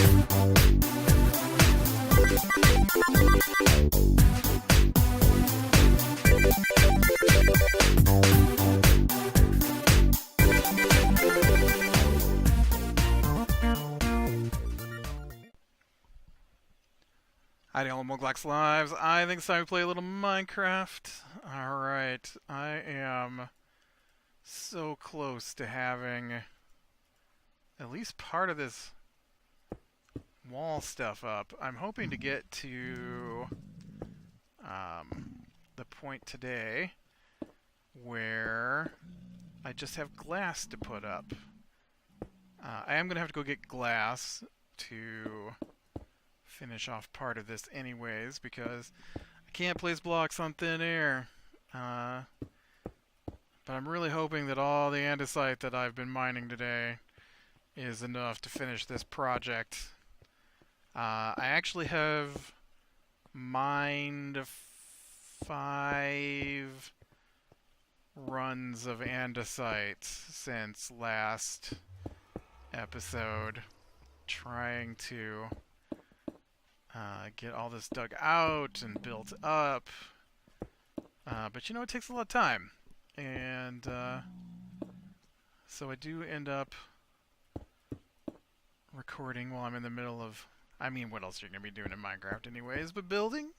Hi, all Moglax Lives. I think it's time to play a little Minecraft. Alright, I am so close to having at least part of this wall stuff up. I'm hoping to get to the point today where I just have glass to put up. I am going to have to go get glass to finish off part of this anyways, because I can't place blocks on thin air. But I'm really hoping that all the andesite that I've been mining today is enough to finish this project. I actually have mined 5 runs of andesite since last episode, trying to get all this dug out and built up. But you know, it takes a lot of time. And so I do end up recording while I'm in the middle of... I mean, what else are you going to be doing in Minecraft anyways but building?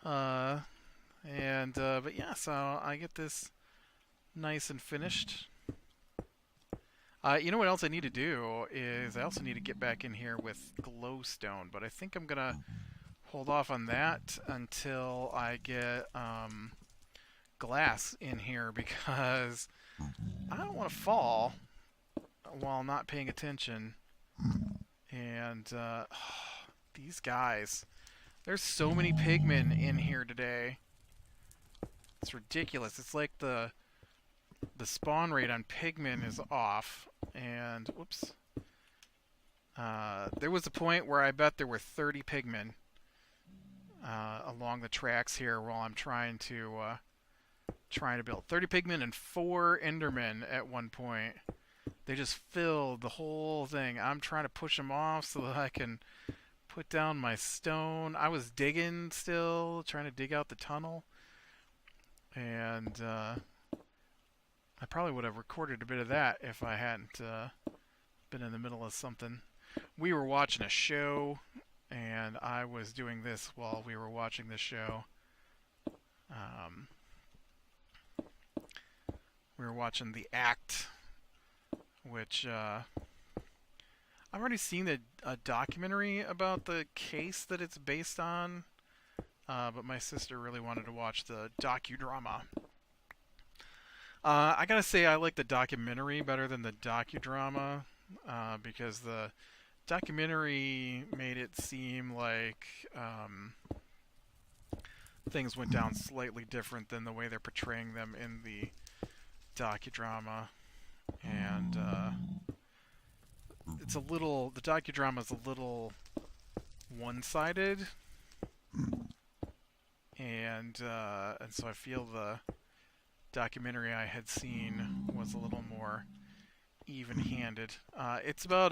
But yeah, so I get this nice and finished. You know what else I need to do is I also need to get back in here with glowstone, but I think I'm gonna hold off on that until I get glass in here, because I don't want to fall while not paying attention. And these guys, there's so many pigmen in here today. It's ridiculous. It's like the spawn rate on pigmen is off, and whoops. There was a point where I bet there were 30 pigmen along the tracks here while I'm trying to build 30 pigmen and 4 endermen at one point. They just filled the whole thing. I'm trying to push them off so that I can put down my stone. I was digging still, trying to dig out the tunnel, and I probably would have recorded a bit of that if I hadn't been in the middle of something. We were watching a show, and I was doing this while we were watching the show. We were watching The Act, which I've already seen a documentary about the case that it's based on, but my sister really wanted to watch the docudrama. I gotta say I like the documentary better than the docudrama, because the documentary made it seem like things went down slightly different than the way they're portraying them in the docudrama. And the docudrama is a little one-sided, and so I feel the documentary I had seen was a little more even-handed. It's about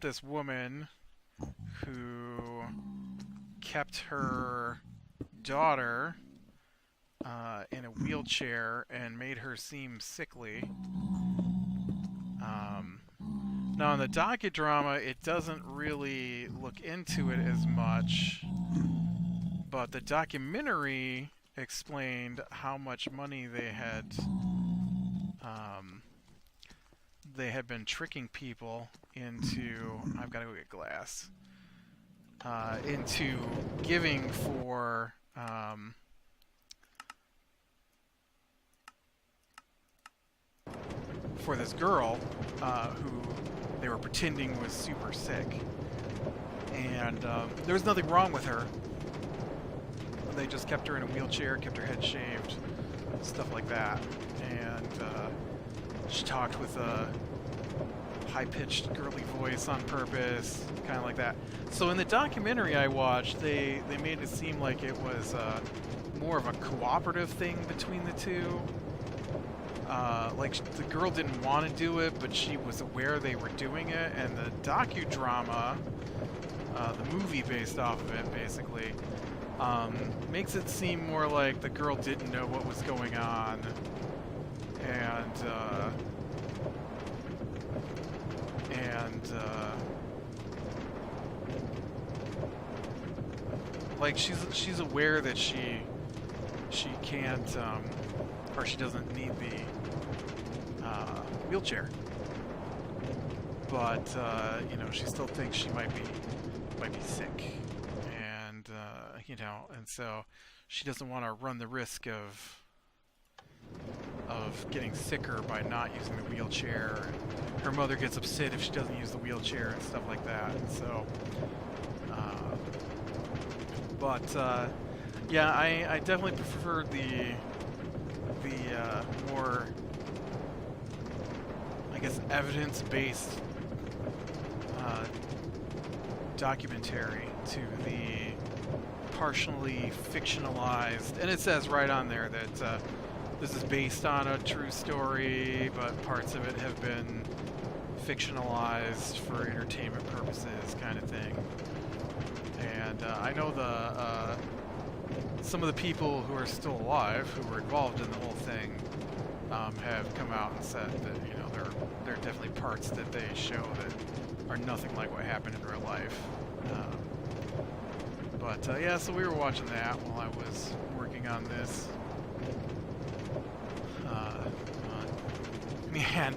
this woman who kept her daughter in a wheelchair and made her seem sickly. Now in the docudrama, it doesn't really look into it as much, but the documentary explained how much money they had been tricking people into... I've got to go get glass. Into giving for this girl who they were pretending was super sick. And there was nothing wrong with her. They just kept her in a wheelchair, kept her head shaved, stuff like that. And she talked with a high-pitched girly voice on purpose, kind of like that. So in the documentary I watched, they made it seem like it was more of a cooperative thing between the two. like the girl didn't want to do it, but she was aware they were doing it, and the docudrama, the movie based off of it, basically, makes it seem more like the girl didn't know what was going on, like she's aware that she can't, or she doesn't need the wheelchair, but you know, she still thinks she might be sick, and you know, and so she doesn't want to run the risk of getting sicker by not using the wheelchair. And her mother gets upset if she doesn't use the wheelchair and stuff like that. And so, yeah, I definitely prefer the more, I guess, evidence-based documentary to the partially fictionalized, and it says right on there that this is based on a true story, but parts of it have been fictionalized for entertainment purposes, kind of thing. And I know some of the people who are still alive, who were involved in the whole thing, have come out and said that, you know, there are definitely parts that they show that are nothing like what happened in real life. Yeah, so we were watching that while I was working on this. Man,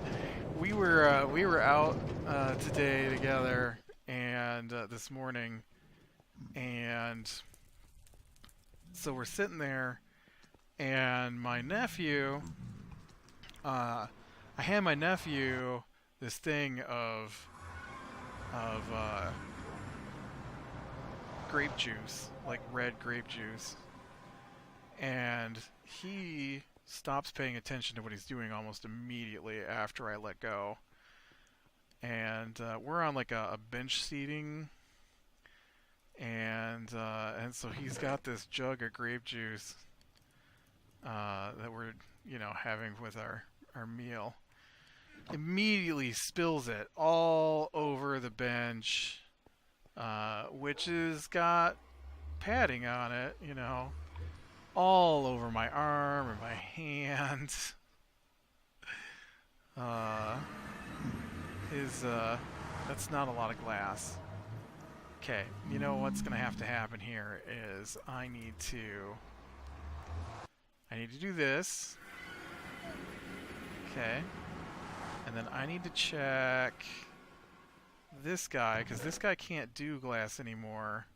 we were out today together, and this morning, and so we're sitting there, and my nephew, I hand my nephew this thing of grape juice, like red grape juice, and he stops paying attention to what he's doing almost immediately after I let go. And we're on like a bench seating, and so he's got this jug of grape juice that we're, you know, having with our meal. Immediately spills it all over the bench, which has got padding on it, you know, all over my arm and my hand. That's not a lot of glass. Okay, you know what's gonna have to happen here is I need to do this. Okay. And then I need to check this guy, because this guy can't do glass anymore.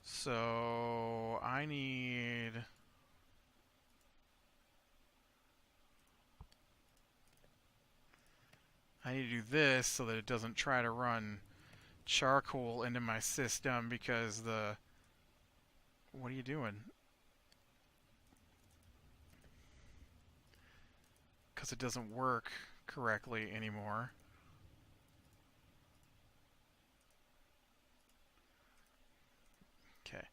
So I need to do this so that it doesn't try to run charcoal into my system, because what are you doing? Because it doesn't work correctly anymore. Okay,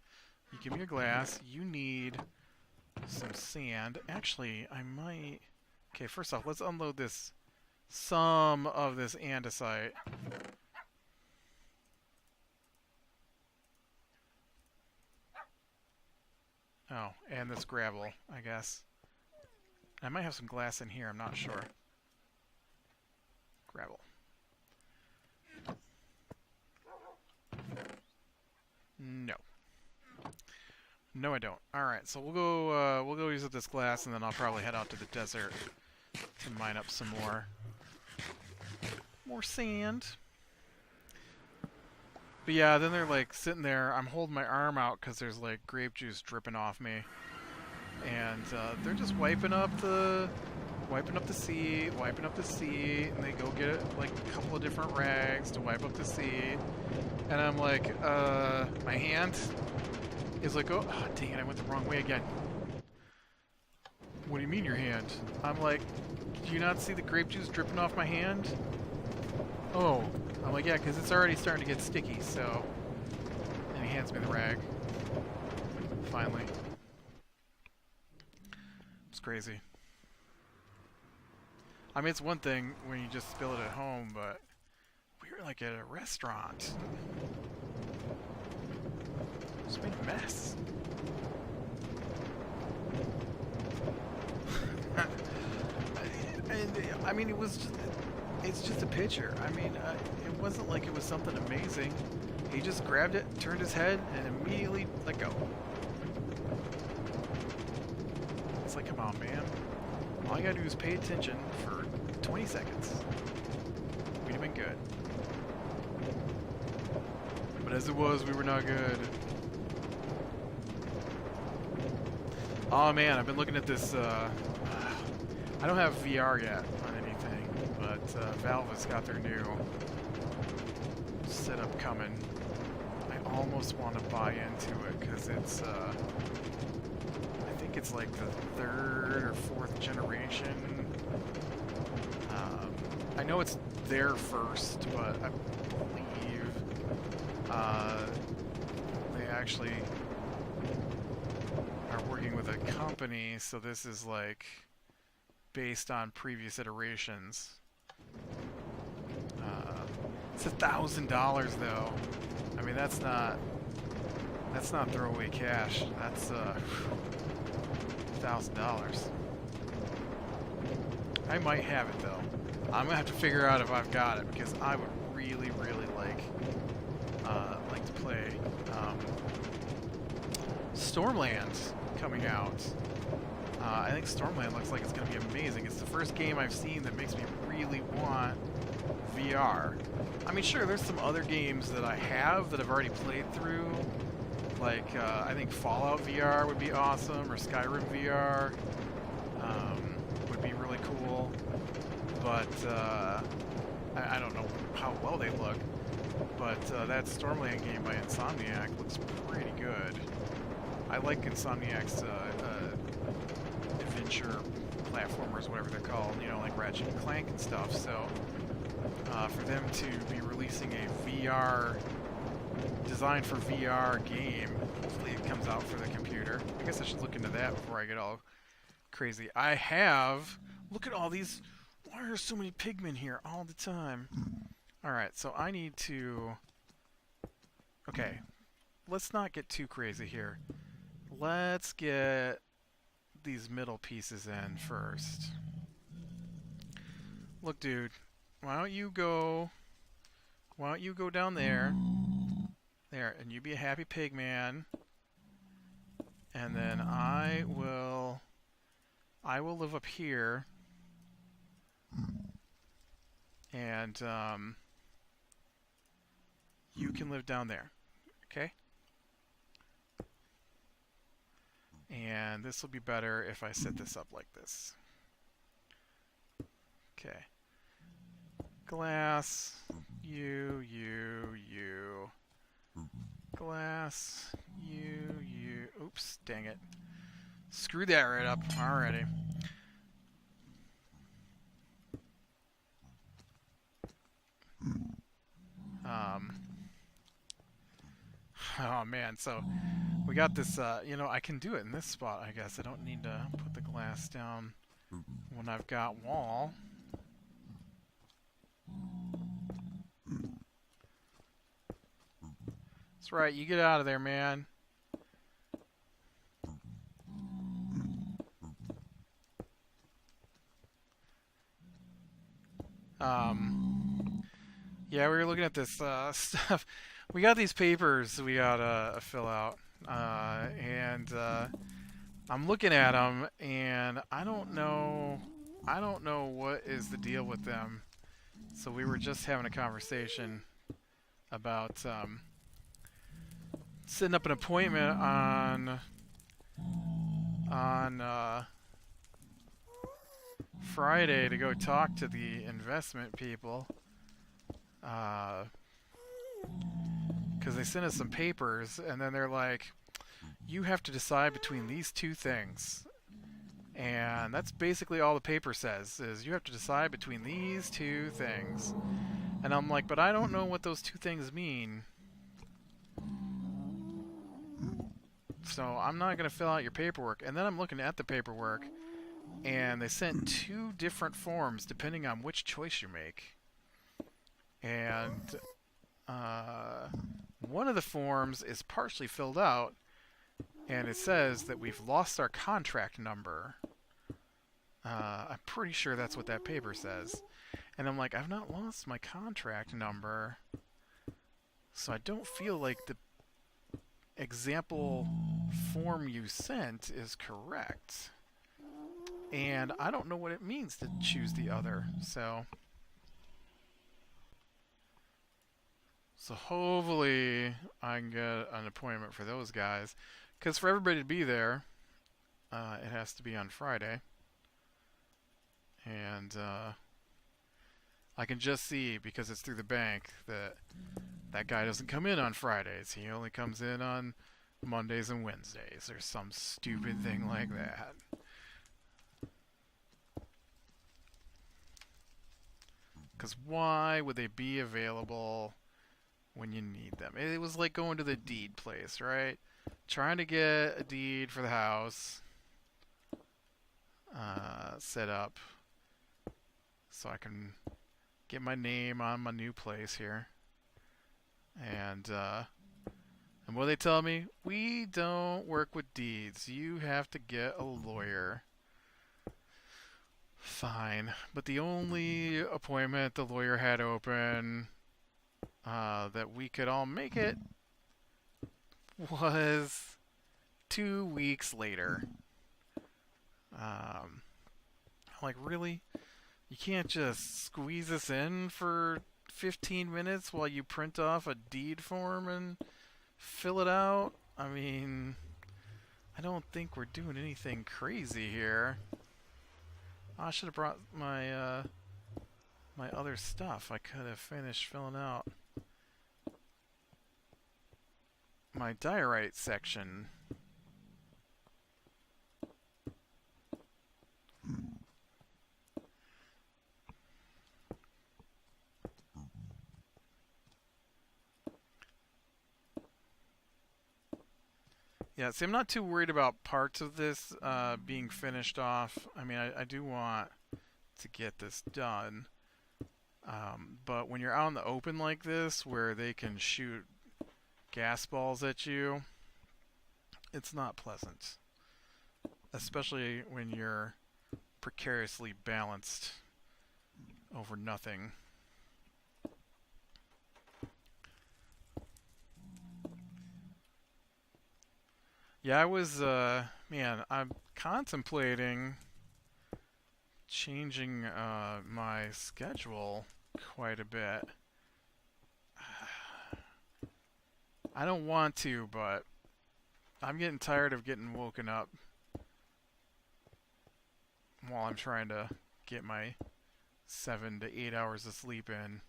you give me your glass. You need some sand. Actually, I might... Okay, first off, let's unload some of this andesite. Oh, and this gravel, I guess. I might have some glass in here, I'm not sure. Gravel. No. No, I don't. Alright, so we'll go use up this glass, and then I'll probably head out to the desert to mine up some more sand. But yeah, then they're like sitting there, I'm holding my arm out because there's like grape juice dripping off me. And they're just wiping up the seat, and they go get like a couple of different rags to wipe up the seat. And I'm like, my hand is like, oh dang it, I went the wrong way again. What do you mean your hand? I'm like, do you not see the grape juice dripping off my hand? Oh, I'm like, yeah, because it's already starting to get sticky, so. And he hands me the rag. Finally. It's crazy. I mean, it's one thing when you just build it at home, but we were like at a restaurant. Just made a mess. And I mean, it's just a picture. I mean, it wasn't like it was something amazing. He just grabbed it, turned his head, and immediately let go. It's like, come on, man. All you gotta do is pay attention for 20 seconds. We'd have been good. But as it was, we were not good. Oh man, I've been looking at this, I don't have VR yet on anything, but Valve has got their new setup coming. I almost want to buy into it, because it's, I think it's like the 3rd or 4th generation. I know it's there first, but I believe they actually are working with a company, so this is like based on previous iterations. It's $1,000 though. I mean, that's not throwaway cash. That's $1,000. I might have it though. I'm gonna have to figure out if I've got it, because I would really, really like to play Stormland coming out. I think Stormland looks like it's going to be amazing. It's the first game I've seen that makes me really want VR. I mean, sure, there's some other games that I have that I've already played through. Like, I think Fallout VR would be awesome, or Skyrim VR would be really cool. But I don't know how well they look. But that Stormland game by Insomniac looks pretty good. I like Insomniac's adventure platformers, whatever they're called, you know, like Ratchet and Clank and stuff. So for them to be releasing a VR, designed for VR game, hopefully it comes out for the computer. I guess I should look into that before I get all crazy. I have, look at all these, why are there so many pigmen here all the time? Alright, so I need to, okay, let's not get too crazy here. Let's get these middle pieces in first. Look, dude, why don't you go down there, and you be a happy pig man, and then I will live up here, and you can live down there, okay? And this will be better if I set this up like this. Okay. Glass, you. Glass, you. Oops, dang it. Screw that right up. Alrighty. Oh man, so we got this, you know, I can do it in this spot, I guess. I don't need to put the glass down when I've got wall. That's right, you get out of there, man. Yeah, we were looking at this stuff. We got these papers we gotta fill out, and I'm looking at them, and I don't know what is the deal with them. So we were just having a conversation about setting up an appointment on Friday to go talk to the investment people. Because they sent us some papers, and then they're like, you have to decide between these two things. And that's basically all the paper says, is you have to decide between these two things. And I'm like, but I don't know what those two things mean. So I'm not going to fill out your paperwork. And then I'm looking at the paperwork, and they sent 2 different forms depending on which choice you make. And one of the forms is partially filled out, and it says that we've lost our contract number. I'm pretty sure that's what that paper says. And I'm like, I've not lost my contract number, so I don't feel like the example form you sent is correct. And I don't know what it means to choose the other, so hopefully I can get an appointment for those guys. Because for everybody to be there, it has to be on Friday. And I can just see, because it's through the bank, that that guy doesn't come in on Fridays. He only comes in on Mondays and Wednesdays, or some stupid thing like that. Because why would they be available when you need them? It was like going to the deed place, right? Trying to get a deed for the house set up so I can get my name on my new place here. And what they tell me, we don't work with deeds. You have to get a lawyer. Fine. But the only appointment the lawyer had open that we could all make it was 2 weeks later. I'm like, really? You can't just squeeze this in for 15 minutes while you print off a deed form and fill it out? I mean, I don't think we're doing anything crazy here. I should have brought my my other stuff. I could have finished filling out my diorite section. Yeah, see, I'm not too worried about parts of this being finished off. I mean, I do want to get this done. But when you're out in the open like this, where they can shoot gas balls at you, it's not pleasant. Especially when you're precariously balanced over nothing. Yeah, I was, man, I'm contemplating changing my schedule quite a bit. I don't want to, but I'm getting tired of getting woken up while I'm trying to get my 7 to 8 hours of sleep in.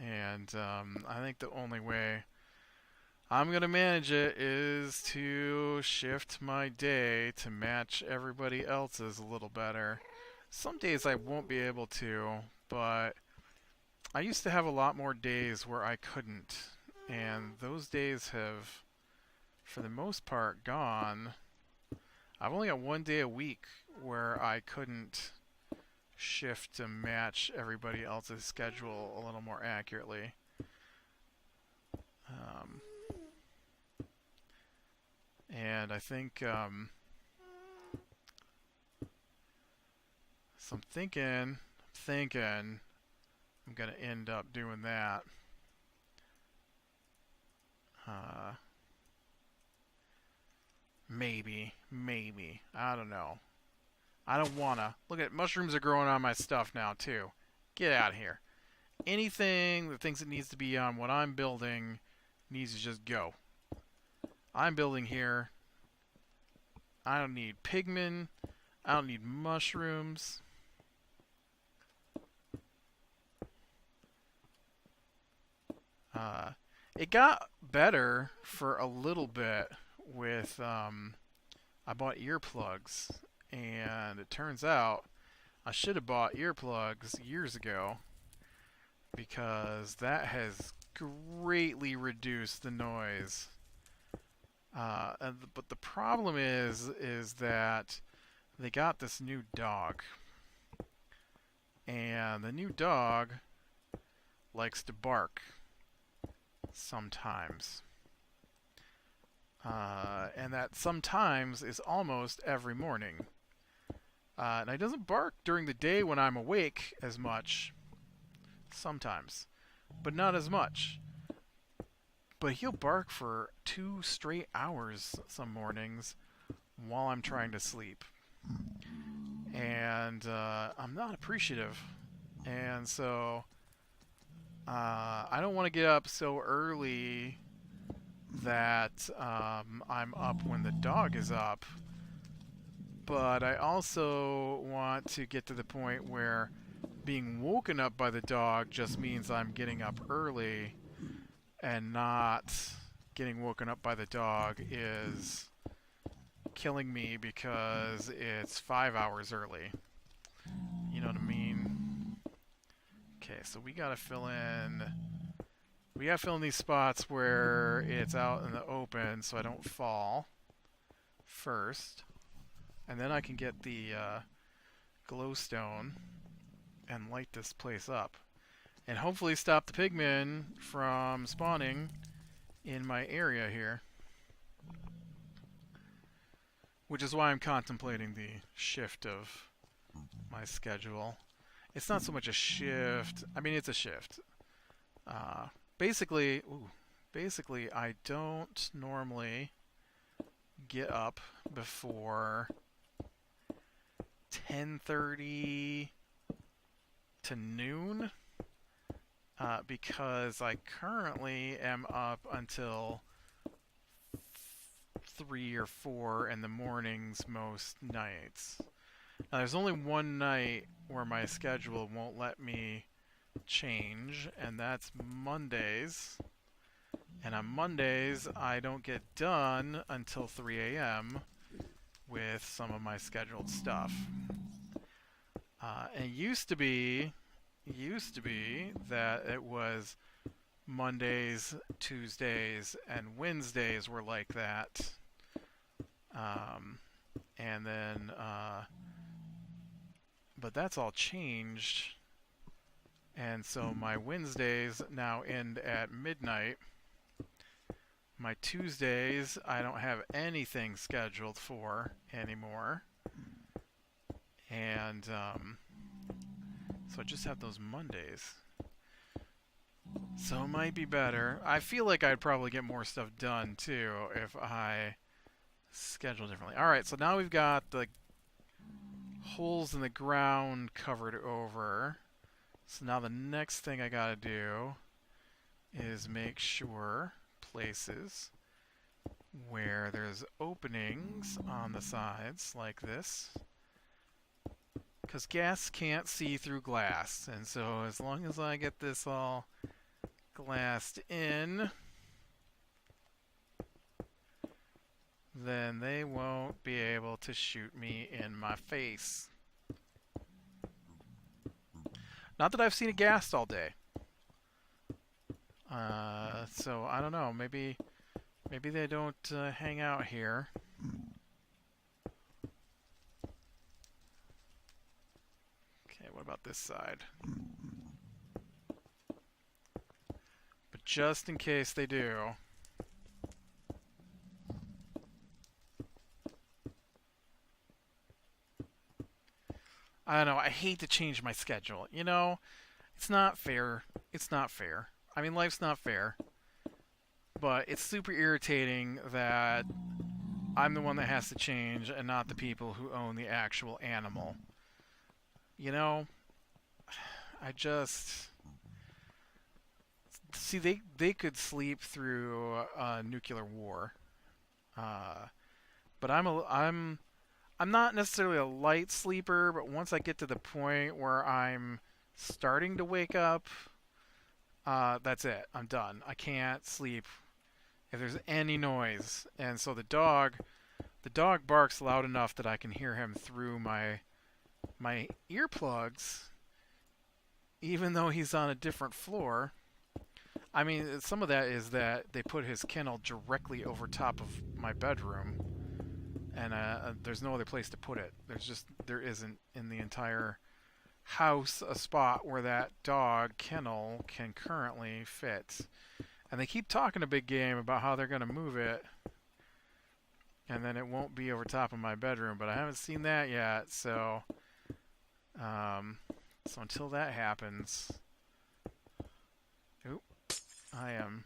And I think the only way I'm going to manage it is to shift my day to match everybody else's a little better. Some days I won't be able to, but I used to have a lot more days where I couldn't. And those days have, for the most part, gone. I've only got 1 day a week where I couldn't shift to match everybody else's schedule a little more accurately. And I think, so I'm thinking I'm going to end up doing that. Maybe. I don't know. I don't wanna. Look at mushrooms are growing on my stuff now too. Get out of here. Anything that thinks it needs to be on what I'm building needs to just go. I'm building here. I don't need pigmen. I don't need mushrooms. It got better for a little bit with I bought earplugs, and it turns out I should have bought earplugs years ago, because that has greatly reduced the noise But the problem is that they got this new dog, and the new dog likes to bark sometimes. And that sometimes is almost every morning. And he doesn't bark during the day when I'm awake as much, sometimes, but not as much. But he'll bark for 2 straight hours some mornings while I'm trying to sleep. And I'm not appreciative. And so I don't want to get up so early that I'm up when the dog is up. But I also want to get to the point where being woken up by the dog just means I'm getting up early, and not getting woken up by the dog is killing me because it's 5 hours early. You know what I mean? Okay, so we gotta fill in these spots where it's out in the open so I don't fall first. And then I can get the glowstone and light this place up. And hopefully stop the pigmen from spawning in my area here. Which is why I'm contemplating the shift of my schedule. It's not so much a shift. I mean, it's a shift. Basically, I don't normally get up before 10:30 to noon, because I currently am up until 3 or 4 in the mornings most nights. Now, there's only one night where my schedule won't let me change, and that's Mondays. And on Mondays, I don't get done until 3 a.m. with some of my scheduled stuff. And it used to be that it was Mondays, Tuesdays, and Wednesdays were like that. And then, but that's all changed. And so my Wednesdays now end at midnight. My Tuesdays, I don't have anything scheduled for anymore. And so I just have those Mondays. So it might be better. I feel like I'd probably get more stuff done too if I schedule differently. Alright, so now we've got the holes in the ground covered over. So now the next thing I gotta do is make sure places where there's openings on the sides like this, because gas can't see through glass, and so as long as I get this all glassed in, then they won't be able to shoot me in my face. Not that I've seen it gassed all day. So I don't know. Maybe they don't hang out here. Okay, what about this side? But just in case they do. I don't know. I hate to change my schedule. You know, it's not fair. It's not fair. I mean, life's not fair. But it's super irritating that I'm the one that has to change and not the people who own the actual animal. You know, I just... See, they could sleep through a nuclear war. But I'm not necessarily a light sleeper, but once I get to the point where I'm starting to wake up, that's it. I'm done. I can't sleep if there's any noise. And so the dog barks loud enough that I can hear him through my earplugs, even though he's on a different floor. I mean, some of that is that they put his kennel directly over top of my bedroom, and there's no other place to put it. There isn't in the entire house a spot where that dog kennel can currently fit. And they keep talking a big game about how they're going to move it, and then it won't be over top of my bedroom, but I haven't seen that yet. So until that happens, I am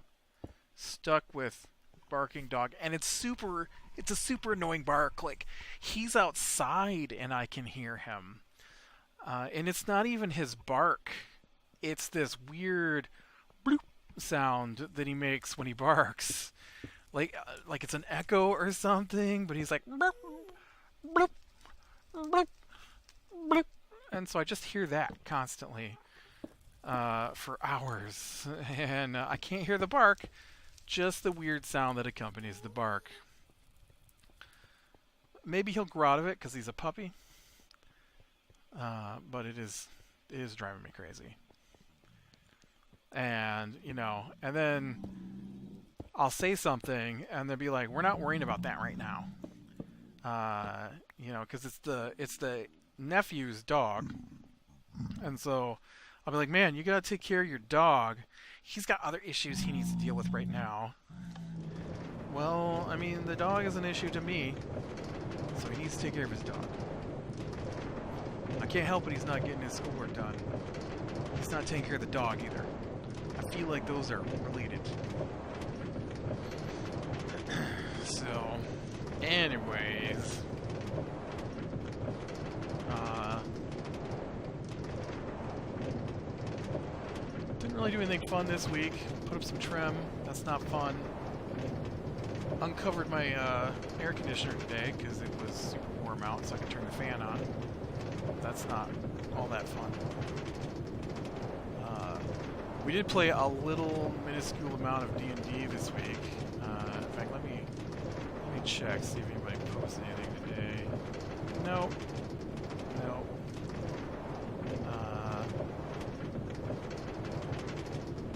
stuck with barking dog, and it's a super annoying bark. Like, he's outside and I can hear him, and it's not even his bark. It's this weird bloop sound that he makes when he barks, like it's an echo or something. But he's like bloop, bloop, bloop, bloop, and so I just hear that constantly for hours, and I can't hear the bark, just the weird sound that accompanies the bark. Maybe he'll grow out of it because he's a puppy, but it is driving me crazy. And and then I'll say something, and they'll be like, "We're not worrying about that right now," because it's the nephew's dog, and so I'll be like, "Man, you gotta take care of your dog. He's got other issues he needs to deal with right now." Well, I mean, the dog is an issue to me, so he needs to take care of his dog. I can't help it he's not getting his schoolwork done. He's not taking care of the dog either. I feel like those are related. So, anyways, didn't really do anything fun this week. Put up some trim. That's not fun. Uncovered my air conditioner today because it was super warm out, so I could turn the fan on. That's not all that fun. We did play a little minuscule amount of D&D this week. In fact, let me check, see if anybody posted anything today. Nope.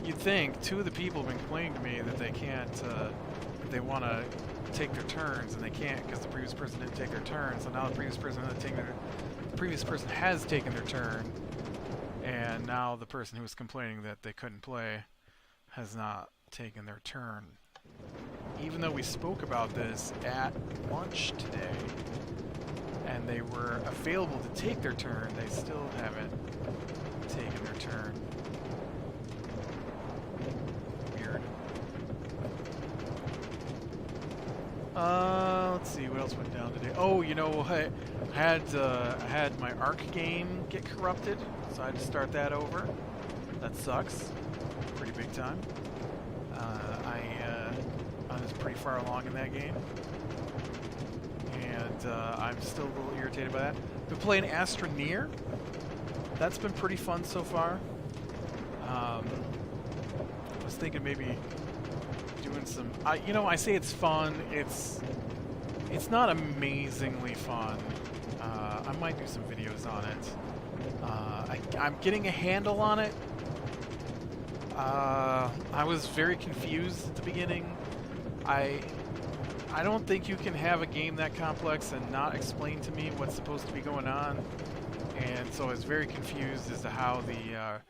You'd think two of the people have been complaining to me that they can't, they want to take their turns, and they can't because the previous person didn't take their turn. So now the previous person has taken their turn, and now the person who was complaining that they couldn't play has not taken their turn. Even though we spoke about this at lunch today, and they were available to take their turn, they still haven't taken their turn. Weird. Let's see, what else went down today? Oh, I had my Arc game get corrupted, so I had to start that over. That sucks. Pretty big time. I was pretty far along in that game, and I'm still a little irritated by that. Been playing Astroneer. That's been pretty fun so far. I was thinking maybe doing some. I say it's fun. It's not amazingly fun. I might do some videos on it. I'm getting a handle on it. I was very confused at the beginning. I don't think you can have a game that complex and not explain to me what's supposed to be going on. And so I was very confused as to how the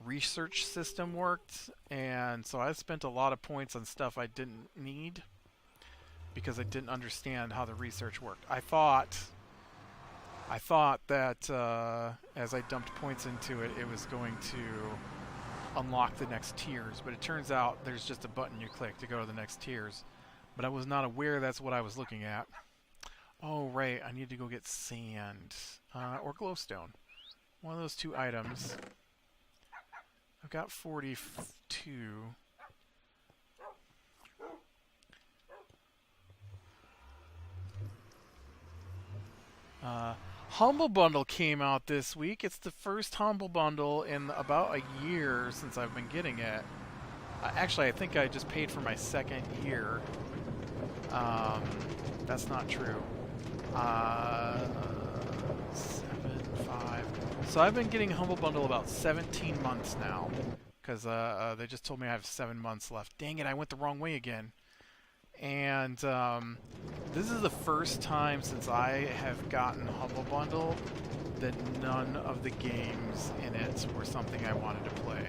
research system worked. And so I spent a lot of points on stuff I didn't need because I didn't understand how the research worked. I thought that as I dumped points into it, it was going to unlock the next tiers, but it turns out there's just a button you click to go to the next tiers. But I was not aware that's what I was looking at. Oh, right, I need to go get sand or glowstone. One of those two items. I've got 42. Humble Bundle came out this week. It's the first Humble Bundle in about a year since I've been getting it. Actually, I think I just paid for my second year. That's not true. 7, 5. So I've been getting Humble Bundle about 17 months now. because they just told me I have 7 months left. Dang it, I went the wrong way again. And this is the first time since I have gotten Humble Bundle that none of the games in it were something I wanted to play.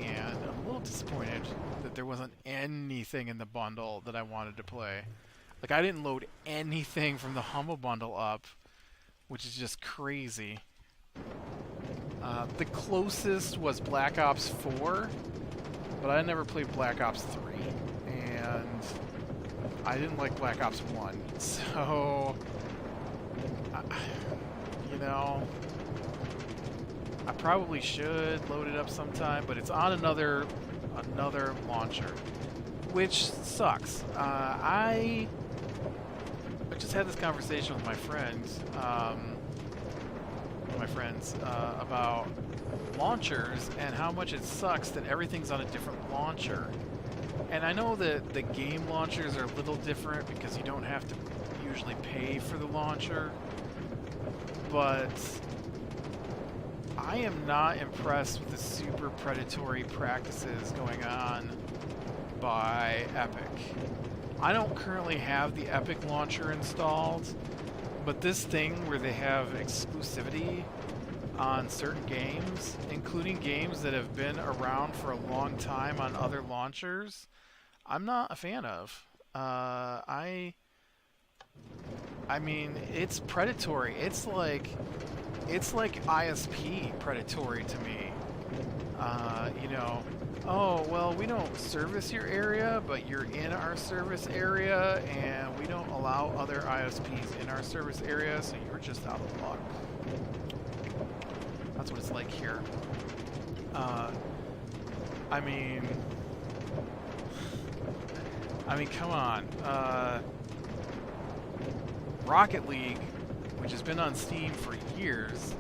And I'm a little disappointed that there wasn't anything in the bundle that I wanted to play. Like, I didn't load anything from the Humble Bundle up, which is just crazy. The closest was Black Ops 4, but I never played Black Ops 3. And I didn't like Black Ops 1. So, you know, I probably should load it up sometime, but it's on another launcher, which sucks. I just had this conversation with my friends, about launchers and how much it sucks that everything's on a different launcher. And I know that the game launchers are a little different because you don't have to usually pay for the launcher, but I am not impressed with the super predatory practices going on by Epic. I don't currently have the Epic launcher installed, but this thing where they have exclusivity on certain games, including games that have been around for a long time on other launchers, I'm not a fan of. I mean, it's predatory. It's like ISP predatory to me. You know, oh, well, we don't service your area, but you're in our service area, and we don't allow other ISPs in our service area, so you're just out of luck. That's what it's like here. I mean, come on. Rocket League, which has been on Steam for years,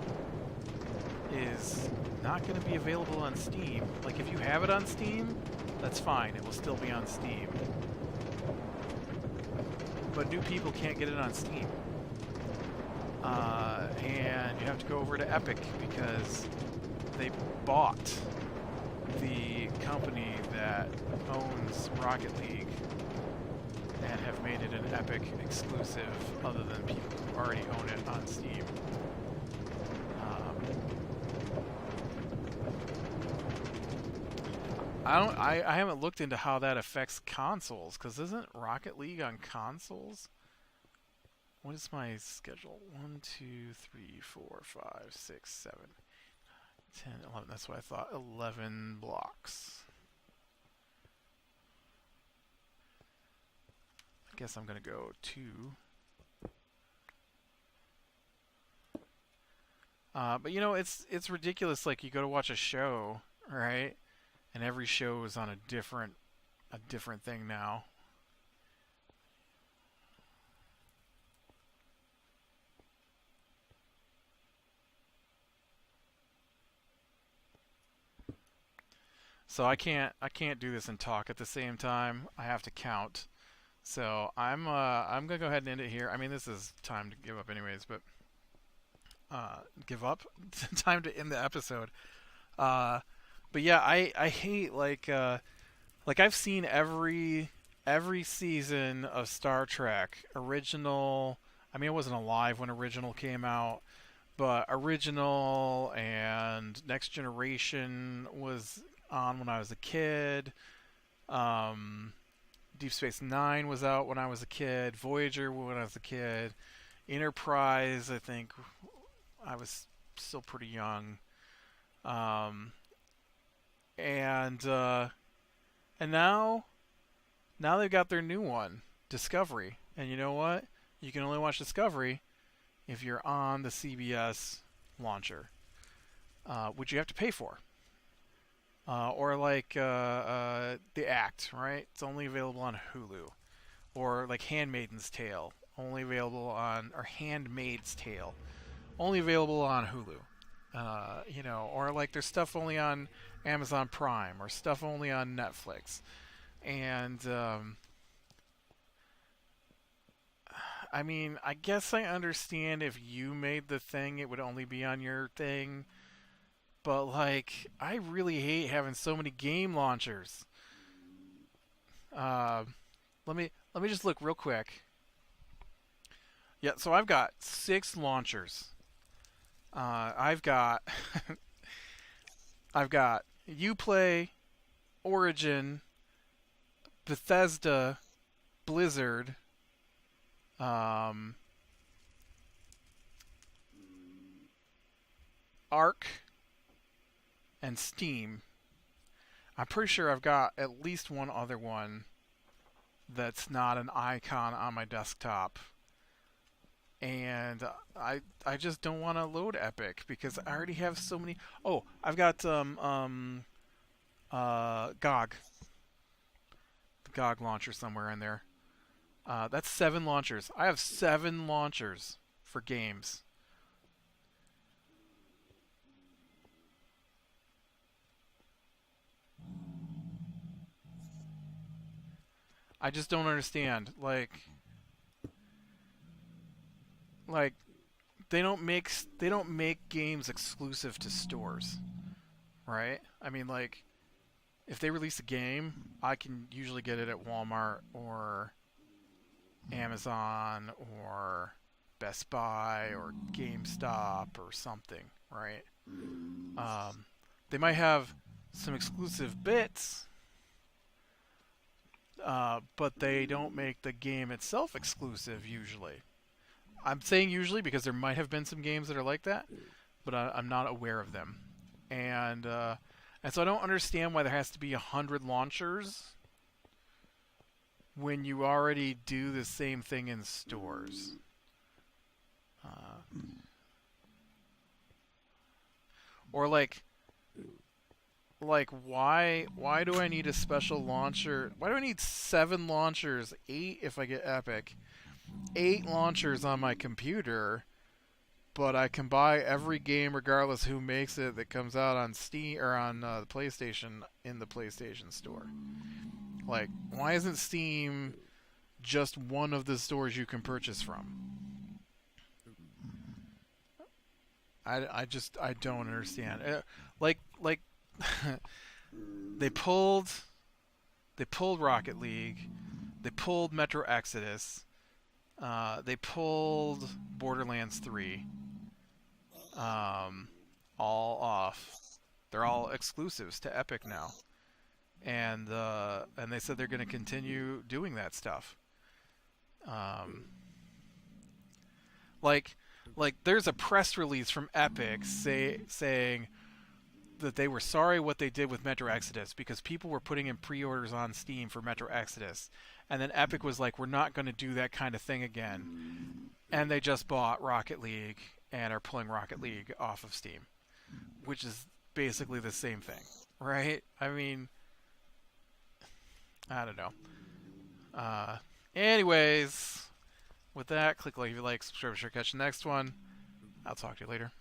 is not going to be available on Steam. Like, if you have it on Steam, that's fine. It will still be on Steam. But new people can't get it on Steam. And you have to go over to Epic because they bought the company that owns Rocket League and have made it an Epic exclusive other than people who already own it on Steam. I haven't looked into how that affects consoles, because isn't Rocket League on consoles? What is my schedule? 1, 2, 3, 4, 5, 6, 7, 10, 11. That's what I thought. 11 blocks. I guess I'm going to go 2. But you know, it's ridiculous. Like, you go to watch a show, right? And every show is on a different thing now. So I can't do this and talk at the same time. I have to count. So I'm gonna go ahead and end it here. I mean, this is time to give up anyways, but give up time to end the episode. But yeah, I hate like I've seen every season of Star Trek original. I mean, I wasn't alive when original came out, but original and Next Generation was on when I was a kid. Deep Space Nine was out when I was a kid. Voyager when I was a kid. Enterprise, I think I was still pretty young. And now they've got their new one, Discovery. And you know what? You can only watch Discovery if you're on the CBS launcher, which you have to pay for. Or like The Act, right? It's only available on Hulu. Or like Handmaid's Tale, only available on, or Handmaid's Tale, only available on Hulu. You know, or like there's stuff only on Amazon Prime, or stuff only on Netflix. And I mean, I guess I understand if you made the thing, it would only be on your thing. But like, I really hate having so many game launchers. Uh, let me just look real quick. Yeah, so I've got 6 launchers. I've got I've got UPlay, Origin, Bethesda, Blizzard, um, Arc, and Steam. I'm pretty sure I've got at least one other one that's not an icon on my desktop. And I just don't want to load Epic because I already have so many. Oh, I've got GOG, the GOG launcher somewhere in there. That's 7 launchers. I have 7 launchers for games. I just don't understand. Like they don't make games exclusive to stores, right? I mean, like if they release a game, I can usually get it at Walmart or Amazon or Best Buy or GameStop or something, right? Um, they might have some exclusive bits, but they don't make the game itself exclusive usually. I'm saying usually because there might have been some games that are like that, but I'm not aware of them. And and so I don't understand why there has to be 100 launchers when you already do the same thing in stores. Uh, or like why do I need a special launcher? Why do I need 7 launchers? 8 if I get Epic. 8 launchers on my computer, but I can buy every game regardless who makes it that comes out on Steam or on the PlayStation in the PlayStation Store. Like, why isn't Steam just one of the stores you can purchase from? I don't understand. Like they pulled Rocket League, they pulled Metro Exodus, they pulled Borderlands 3, all off. They're all exclusives to Epic now, and they said they're going to continue doing that stuff. Um, like there's a press release from Epic saying that they were sorry what they did with Metro Exodus because people were putting in pre-orders on Steam for Metro Exodus, and then Epic was like, we're not going to do that kind of thing again, and they just bought Rocket League and are pulling Rocket League off of Steam, which is basically the same thing, right? I mean, I don't know. Anyways, with that, click like if you like, subscribe, sure catch the next one. I'll talk to you later.